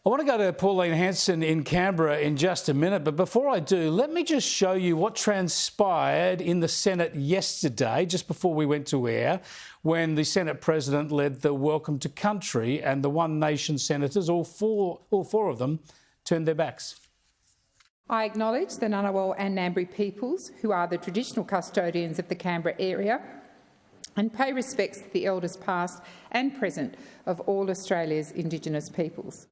I want to go to Pauline Hanson in Canberra in just a minute, but before I do, let me just show you what transpired in the Senate yesterday, just before we went to air, when the Senate President led the Welcome to Country and the One Nation senators, all four of them, turned their backs. I acknowledge the Ngunnawal and Ngambri peoples, who are the traditional custodians of the Canberra area, and pay respects to the elders past and present of all Australia's Indigenous peoples.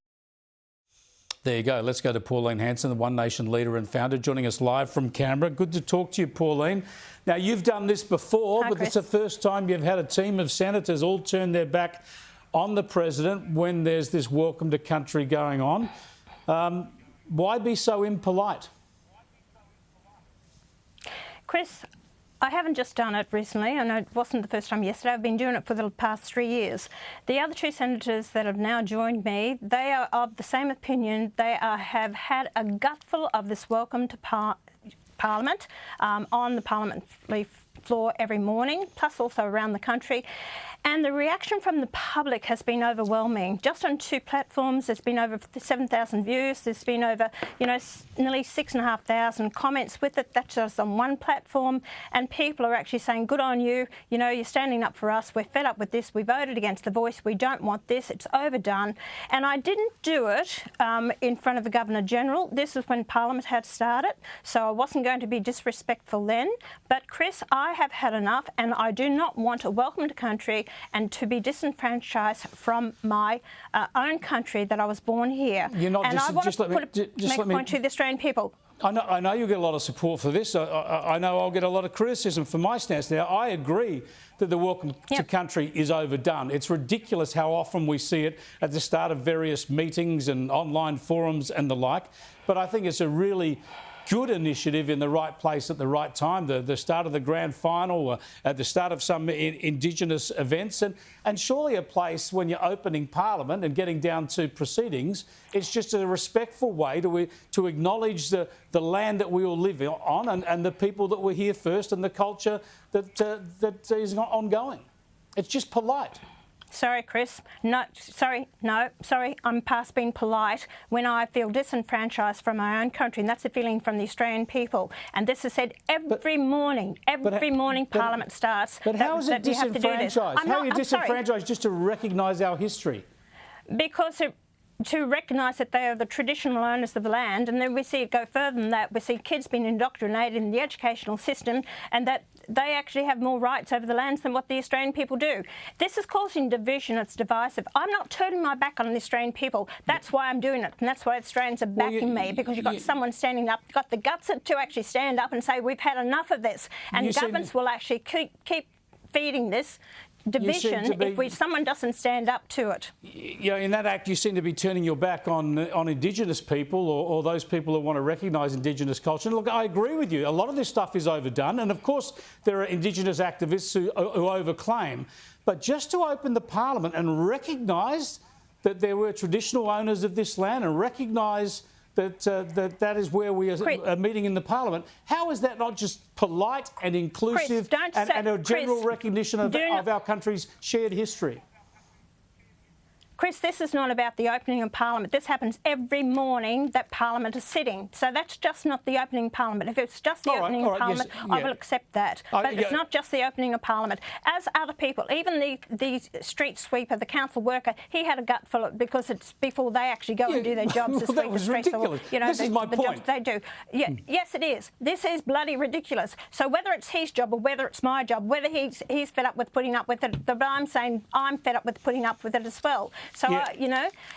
There you go. Let's go to Pauline Hanson, the One Nation leader and founder, joining us live from Canberra. Good to talk to you, Pauline. Now, you've done this before, but it's the first time you've had a team of senators all turn their back on the President when there's this Welcome to Country going on. Why be so impolite? Chris, I haven't just done it recently, and it wasn't the first time yesterday. I've been doing it for the past 3 years. The other two senators that have now joined me, they are of the same opinion. They have had a gutful of this welcome to Parliament on the parliamentary floor every morning, plus also around the country. And the reaction from the public has been overwhelming. Just on two platforms, there's been over 7,000 views. There's been over, nearly 6,500 comments with it. That's just on one platform. And people are actually saying, good on you. You're standing up for us. We're fed up with this. We voted against the Voice. We don't want this. It's overdone. And I didn't do it in front of the Governor-General. This is when Parliament had started, so I wasn't going to be disrespectful then. But, Chris, I have had enough, and I do not want a Welcome to Country and to be disenfranchised from my own country that I was born here. You're not and I want to make a point to the Australian people. I know you'll get a lot of support for this. I know I'll get a lot of criticism for my stance. Now, I agree that the Welcome to Country is overdone. It's ridiculous how often we see it at the start of various meetings and online forums and the like. But I think it's a really good initiative in the right place at the right time, the start of the grand final, at the start of some Indigenous events, and surely a place when you're opening Parliament and getting down to proceedings, it's just a respectful way to acknowledge the land that we all live on and the people that were here first and the culture that is ongoing. It's just polite. Sorry, Chris. No, sorry. I'm past being polite when I feel disenfranchised from my own country, and that's a feeling from the Australian people. And this is said every morning. Every morning Parliament starts. But how is it disenfranchised? How are you disenfranchised just to recognise our history? Because to recognise that they are the traditional owners of the land, and then we see it go further than that. We see kids being indoctrinated in the educational system, and that they actually have more rights over the lands than what the Australian people do. This is causing division. It's divisive. I'm not turning my back on the Australian people. That's why I'm doing it, and that's why Australians are backing me, because you've got someone standing up, got the guts to actually stand up and say, we've had enough of this. And governments will actually keep feeding this division if someone doesn't stand up to it. In that act, you seem to be turning your back on Indigenous people or those people who want to recognise Indigenous culture. And look, I agree with you. A lot of this stuff is overdone. And, of course, there are Indigenous activists who overclaim. But just to open the Parliament and recognise that there were traditional owners of this land and recognise that is where we are meeting in the Parliament. How is that not just polite and inclusive and a general recognition of our country's shared history? Chris, this is not about the opening of Parliament. This happens every morning that Parliament is sitting. So that's just not the opening of Parliament. If it's just the opening of Parliament, I will accept that. But it's not just the opening of Parliament. As other people, even the street sweeper, the council worker, he had a gut full of it because it's before they actually go and do their jobs as sweep the streets. Or, this is my point. Jobs they do. Yes, it is. This is bloody ridiculous. So whether it's his job or whether it's my job, whether he's fed up with putting up with it, but I'm saying I'm fed up with putting up with it as well. So,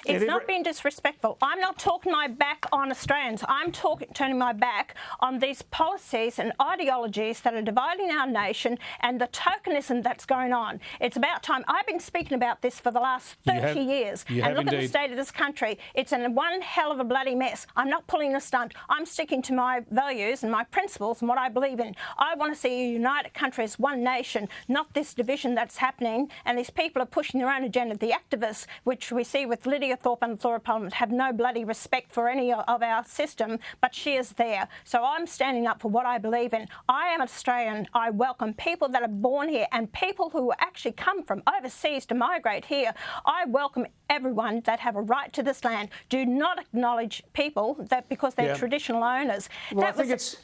it's not being disrespectful. I'm not talking my back on Australians. I'm turning my back on these policies and ideologies that are dividing our nation and the tokenism that's going on. It's about time. I've been speaking about this for the last 30 years. And look at the state of this country. It's in one hell of a bloody mess. I'm not pulling a stunt. I'm sticking to my values and my principles and what I believe in. I want to see a united country as one nation, not this division that's happening. And these people are pushing their own agenda. The activists which we see with Lydia Thorpe on the floor of Parliament, have no bloody respect for any of our system, but she is there. So I'm standing up for what I believe in. I am an Australian. I welcome people that are born here and people who actually come from overseas to migrate here. I welcome everyone that have a right to this land. Do not acknowledge people that because they're traditional owners. Well, that was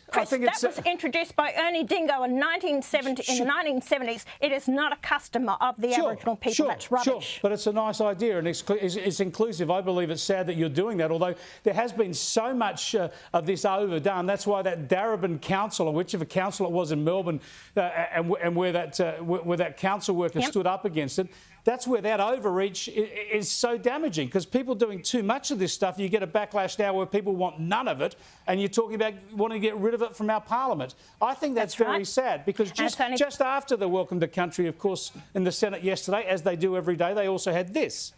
introduced by Ernie Dingo in the 1970s. It is not a custom of the Aboriginal people. That's rubbish. Sure, but it's a nice idea and it's inclusive. I believe it's sad that you're doing that, although there has been so much of this overdone. That's why that Darebin council, or whichever council it was in Melbourne, and where that council worker stood up against it, that's where that overreach is so damaging, because people doing too much of this stuff, you get a backlash now where people want none of it, and you're talking about wanting to get rid of it from our parliament. I think that's very sad, because just after the Welcome to Country, of course, in the Senate yesterday, as they do every day, they also had this.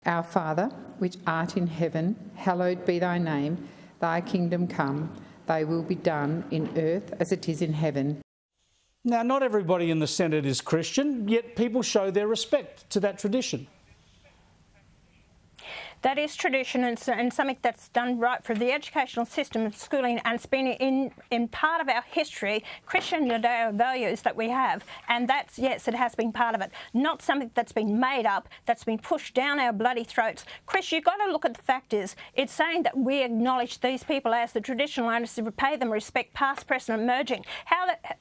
Our Father, which art in heaven, hallowed be thy name. Thy kingdom come, thy will be done in earth as it is in heaven. Now, not everybody in the Senate is Christian, yet people show their respect to that tradition. That is tradition and something that's done right for the educational system of schooling, and it's been in part of our history, Christian values that we have, and that's, yes, it has been part of it. Not something that's been made up, that's been pushed down our bloody throats. Chris, you've got to look at the fact is, it's saying that we acknowledge these people as the traditional owners, to pay them respect, past, present, and emerging.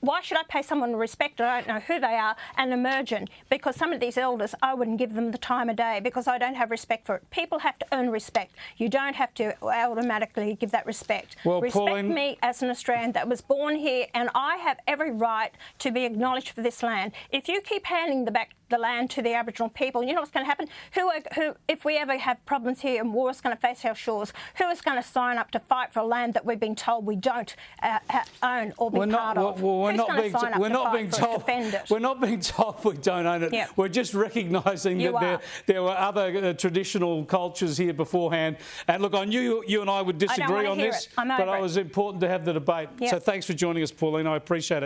Why should I pay someone respect? I don't know who they are, and emerging? Because some of these elders, I wouldn't give them the time of day because I don't have respect for it. People have to earn respect. You don't have to automatically give that respect. Well, respect Pauline, me as an Australian that was born here, and I have every right to be acknowledged for this land. If you keep handing the land to the Aboriginal people, you know what's going to happen? If we ever have problems here and war is going to face our shores, who is going to sign up to fight for a land that we've been told we don't own or be part of? We're not being told we don't own it. Yep. We're just recognising that there were other traditional cultures here beforehand. And look, I knew you and I would disagree on this, but it was important to have the debate. Yep. So thanks for joining us, Pauline. I appreciate it.